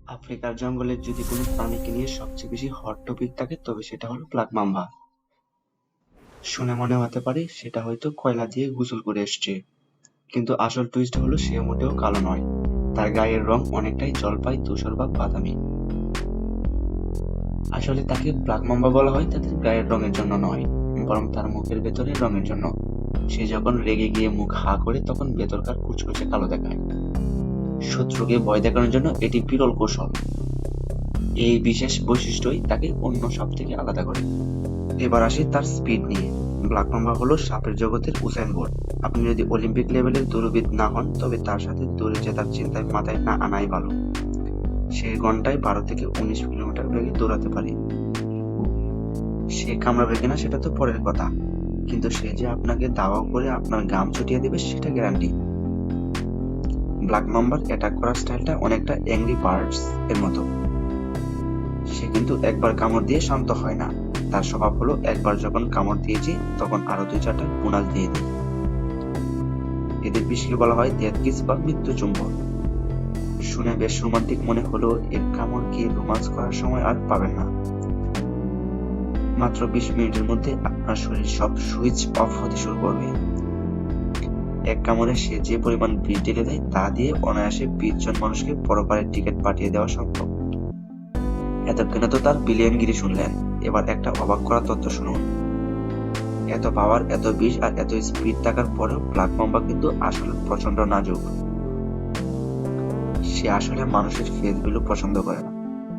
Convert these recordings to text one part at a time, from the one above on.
আফ্রিকার জঙ্গলে যদি কোনো প্রাণীকে নিয়ে সবচেয়ে বেশি হট টপিক থাকে তবে সেটা হলো ব্ল্যাক মাম্বা। শুনে মনে হতে পারে সেটা হয়তো কয়লা দিয়ে গোসল করে এসছে, কিন্তু আসল টুইস্ট হলো সে মোটেও কালো নয়। তার গায়ের রং অনেকটাই জলপাই, ধূসর বা বাদামি। আসলে তাকে ব্ল্যাক মাম্বা বলা হয় তাদের গায়ের রঙের জন্য নয়, বরং তার মুখের ভেতরের রঙের জন্য। সে যখন রেগে গিয়ে মুখ হা করে তখন ভেতরকার কুচকুচে কালো দেখায়। শত্রুকে ভয় দেখানোর জন্য এটি বিরল কৌশল। এই বিশেষ বৈশিষ্ট্যই তাকে অন্য সাপ থেকে আলাদা করে। এবার আসি তার স্পিড নিয়ে। ব্ল্যাক মাম্বা হলো সাপের জগতের উসাইন বোল্ট। আপনি যদি অলিম্পিক লেভেলের দৌড়বিদ না হন তবে তার সাথে দৌড়ে জেতার চিন্তায় মাথায় না আনাই ভালো। সে ঘন্টায় 12 থেকে 19 কিলোমিটার বেগে দৌড়াতে পারে। সে কামড়াবে কিনা সেটা তো পরের কথা, কিন্তু সে যে আপনাকে দাওয়াও করে আপনার গাম ছুটিয়ে দেবে সেটা গ্যারান্টি। ব্ল্যাক মাম্বার অ্যাটাক করার স্টাইলটা অনেকটা অ্যাংরি বার্ডস এর মতো। সে কিন্তু একবার কামড় দিয়ে শান্ত হয় না। তার স্বভাব হলো একবার যখন কামড় দিয়েছি তখন আরো 2-4টা বোনাস দিয়ে দিই। এদের বিষয়কে বলা হয় ডেথ কিস বা মৃত্যু চুম্বন। শুনে বেশ রোমান্টিক মনে হলো এর কামড় গিয়ে রোমান্স করার সময় আর পাবেন না। মাত্র 20 মিনিটের মধ্যে আপনার শরীর সব সুইচ অফ হতে শুরু করবে। এক কামড়ে সে যে পরিমাণ বিষ ঢেলে দেয় তা দিয়ে অনায়াসে 20 জন মানুষকে পরপারের টিকিট পাঠিয়ে দেওয়া সম্ভব। এতক্ষণে তো তার বিলিয়নগিরি শুনলেন, এবার একটা অবাক করা তথ্য শুনুন। এত পাওয়ার, এত বিষ আর এত স্পিড থাকার পরেও ব্ল্যাক মাম্বা কিন্তু আসলে প্রচন্ড নাজুক। সে আসলে মানুষের ফেস ভ্যালু পছন্দ করে না।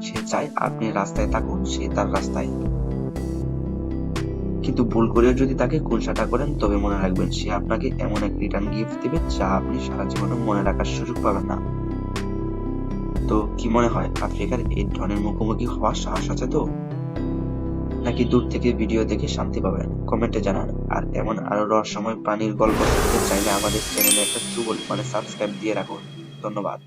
সে চায় আপনি রাস্তায় থাকুন, সে তার রাস্তায়। কিন্তু ভুল করেও যদি তাকে কুনসাটা করেন তবে মনে রাখবেন সে আপনাকে এমন এক রিটার্ন গিফট দিবে যা আপনি সারা জীবনে মনে রাখার সুযোগ পাবেন না। তো কি মনে হয় আফ্রিকার এই ধরনের মুখোমুখি হওয়ার সাহস আছে তো, নাকি দূর থেকে ভিডিও দেখে শান্তি পাবেন? কমেন্টে জানান। আর এমন আরো রহস্যময় প্রাণীর গল্প শুনতে চাইলে আমাদের চ্যানেলে একটা সাবস্ক্রাইব দিয়ে রাখুন। ধন্যবাদ।